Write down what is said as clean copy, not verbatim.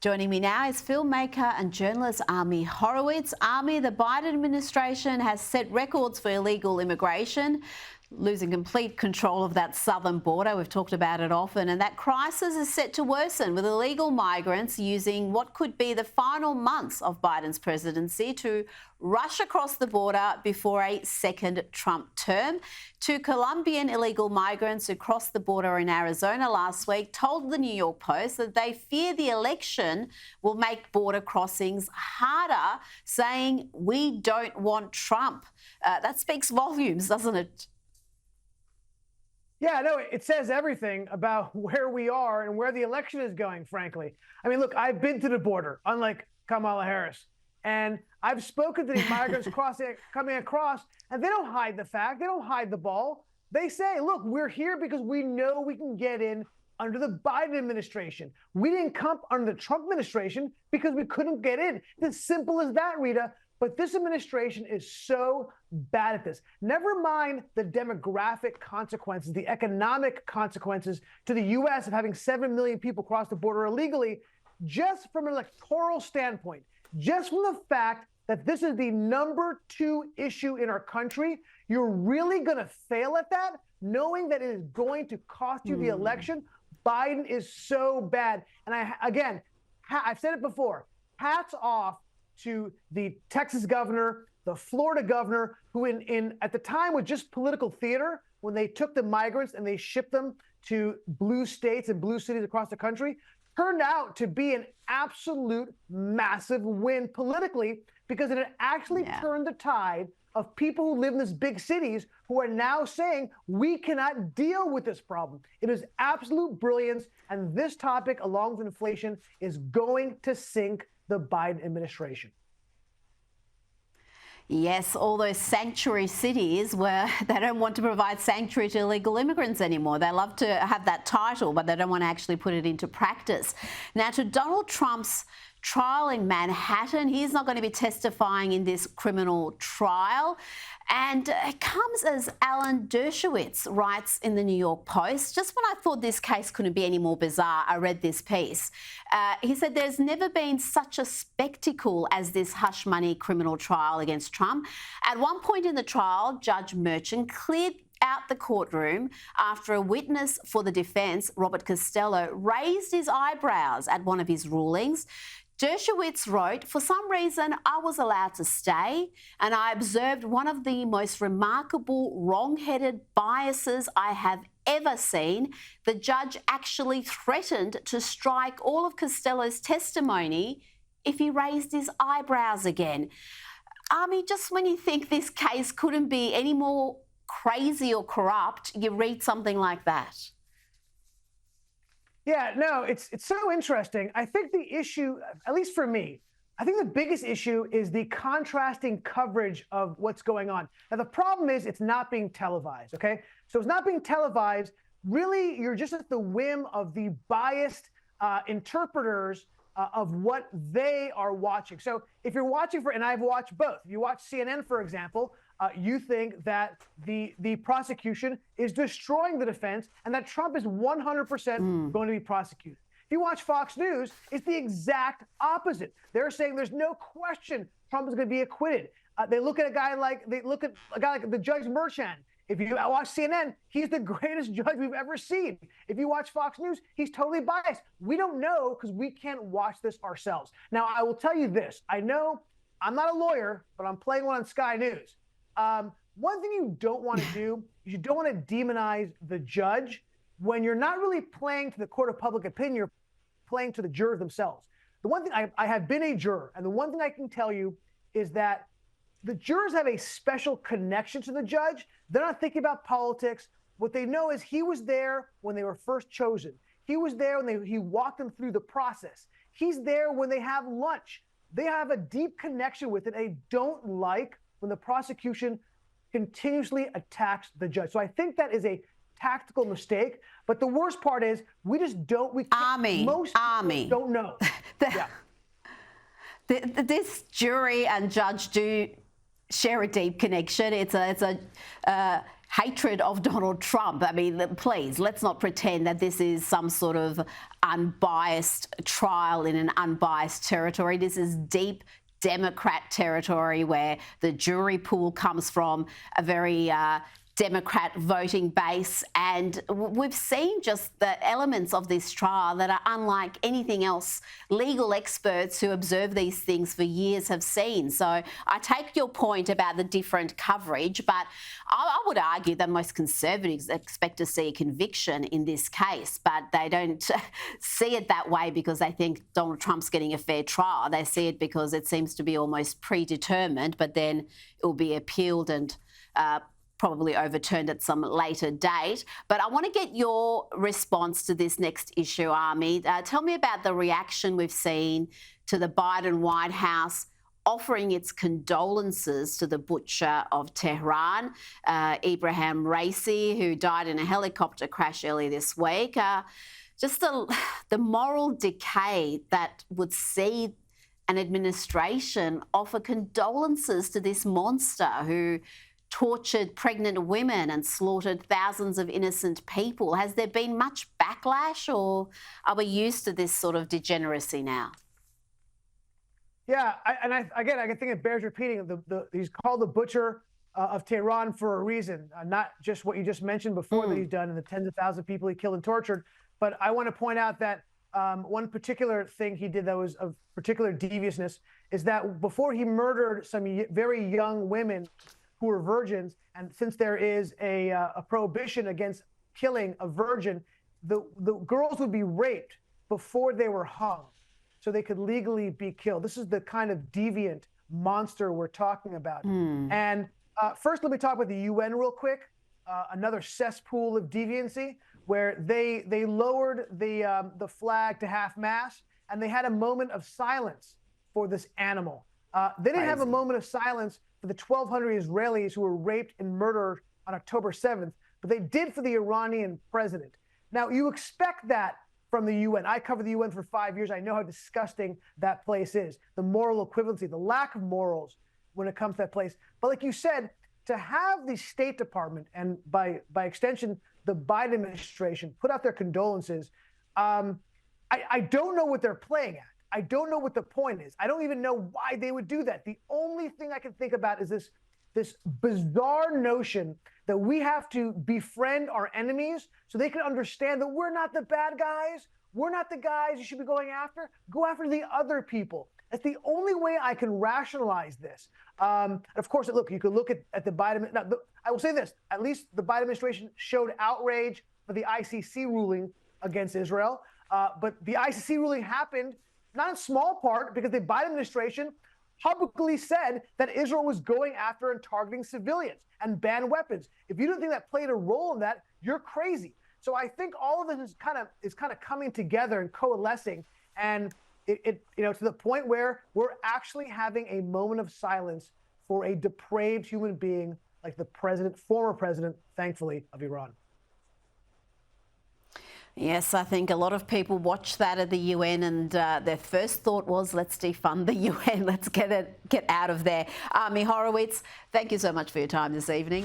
Joining me now is filmmaker and journalist Ami Horowitz. Ami, the Biden administration has set records for illegal immigration, losing complete control of that southern border. We've talked about it often, and that crisis is set to worsen with illegal migrants using what could be the final months of Biden's presidency to rush across the border before a second Trump term. Two Colombian illegal migrants who crossed the border in Arizona last week told the New York Post that they fear the election will make border crossings harder, saying, "We don't want Trump." That speaks volumes, doesn't it? Yeah, no, it says everything about where we are and where the election is going, frankly. I mean, look, I've been to the border, unlike Kamala Harris, and I've spoken to the migrants coming across, and they don't hide the fact, they don't hide the ball. They say, look, we're here because we know we can get in under the Biden administration. We didn't come under the Trump administration because we couldn't get in. It's as simple as that, Rita. But this administration is so bad at this. Never mind the demographic consequences, the economic consequences to the U.S. of having 7 million people cross the border illegally, just from an electoral standpoint, just from the fact that this is the #2 issue in our country, you're really going to fail at that, knowing that it is going to cost you the election. Biden is so bad. And I've said it before, hats off to the Texas governor, the Florida governor, who at the time was just political theater when they took the migrants and they shipped them to blue states and blue cities across the country, turned out to be an absolute massive win politically because it actually turned the tide of people who live in these big cities who are now saying, we cannot deal with this problem. It is absolute brilliance. And this topic, along with inflation, is going to sink the Biden administration. Yes, all those sanctuary cities where they don't want to provide sanctuary to illegal immigrants anymore. They love to have that title, but they don't want to actually put it into practice. Now, to Donald Trump's trial in Manhattan, he's not going to be testifying in this criminal trial. And it comes as Alan Dershowitz writes in the New York Post. Just when I thought this case couldn't be any more bizarre, I read this piece. He said there's never been such a spectacle as this hush money criminal trial against Trump. At one point in the trial, Judge Merchant cleared out the courtroom after a witness for the defence, Robert Costello, raised his eyebrows at one of his rulings. Dershowitz wrote, "For some reason, I was allowed to stay, and I observed one of the most remarkable wrong-headed biases I have ever seen. The judge actually threatened to strike all of Costello's testimony if he raised his eyebrows again." I mean, just when you think this case couldn't be any more crazy or corrupt, you read something like that. Yeah, no, it's so interesting. I think the issue, at least for me, I think the biggest issue is the contrasting coverage of what's going on. Now, the problem is it's not being televised, okay? So it's not being televised. Really, you're just at the whim of the biased interpreters of what they are watching. So if you're watching and I've watched both. If you watch CNN, for example, you think that the prosecution is destroying the defense and that Trump is 100% going to be prosecuted. If you watch Fox News, it's the exact opposite. They're saying there's no question Trump is going to be acquitted. They look at a guy like the Judge Merchant. If you watch CNN, he's the greatest judge we've ever seen. If you watch Fox News, he's totally biased. We don't know because we can't watch this ourselves. Now, I will tell you this. I know I'm not a lawyer, but I'm playing one on Sky News. One thing you don't want to do is you don't want to demonize the judge when you're not really playing to the court of public opinion, you're playing to the jurors themselves. The one thing I have been a juror, and the one thing I can tell you is that the jurors have a special connection to the judge. They're not thinking about politics. What they know is he was there when they were first chosen. He was there when he walked them through the process. He's there when they have lunch. They have a deep connection with it. They don't like when the prosecution continuously attacks the judge. So I think that is a tactical mistake. But the worst part is we just don't. Most people don't know. This jury and judge do share a deep connection. It's a hatred of Donald Trump. I mean, please, let's not pretend that this is some sort of unbiased trial in an unbiased territory. This is deep Democrat territory where the jury pool comes from a very Democrat voting base, and we've seen just the elements of this trial that are unlike anything else legal experts who observe these things for years have seen. So I take your point about the different coverage, but I would argue that most conservatives expect to see a conviction in this case, but they don't see it that way because they think Donald Trump's getting a fair trial. They see it because it seems to be almost predetermined, but then it will be appealed and probably overturned at some later date. But I want to get your response to this next issue, Ami. Tell me about the reaction we've seen to the Biden White House offering its condolences to the butcher of Tehran, Ibrahim Raisi, who died in a helicopter crash earlier this week. Just the moral decay that would see an administration offer condolences to this monster who tortured pregnant women and slaughtered thousands of innocent people. Has there been much backlash, or are we used to this sort of degeneracy now? Yeah, I think it bears repeating. He's called the butcher of Tehran for a reason, not just what you just mentioned before that he's done and the tens of thousands of people he killed and tortured. But I want to point out that one particular thing he did that was of particular deviousness is that before he murdered some very young women who were virgins, and since there is a prohibition against killing a virgin, the girls would be raped before they were hung so they could legally be killed. This is the kind of deviant monster we're talking about. And first, let me talk about the UN real quick, another cesspool of deviancy, where they lowered the flag to half-mast, and they had a moment of silence for this animal. They didn't have a moment of silence for the 1,200 Israelis who were raped and murdered on October 7th, but they did for the Iranian president. Now, you expect that from the UN. I covered the UN for 5 years. I know how disgusting that place is, the moral equivalency, the lack of morals when it comes to that place. But like you said, to have the State Department and by extension, the Biden administration put out their condolences, I don't know what they're playing at. I don't know what the point is. I don't even know why they would do that. The only thing I can think about is this bizarre notion that we have to befriend our enemies so they can understand that we're not the bad guys. We're not the guys you should be going after. Go after the other people. That's the only way I can rationalize this. Of course, look, you could look at the Biden. Now, I will say this, at least the Biden administration showed outrage for the ICC ruling against Israel. But the ICC ruling happened not in small part because the Biden administration publicly said that Israel was going after and targeting civilians and banned weapons. If you don't think that played a role in that, you're crazy. So I think all of this is kind of coming together and coalescing, and it to the point where we're actually having a moment of silence for a depraved human being like the former president, thankfully, of Iran. Yes, I think a lot of people watched that at the UN and their first thought was, let's defund the UN, let's get out of there. Ami Horowitz, thank you so much for your time this evening.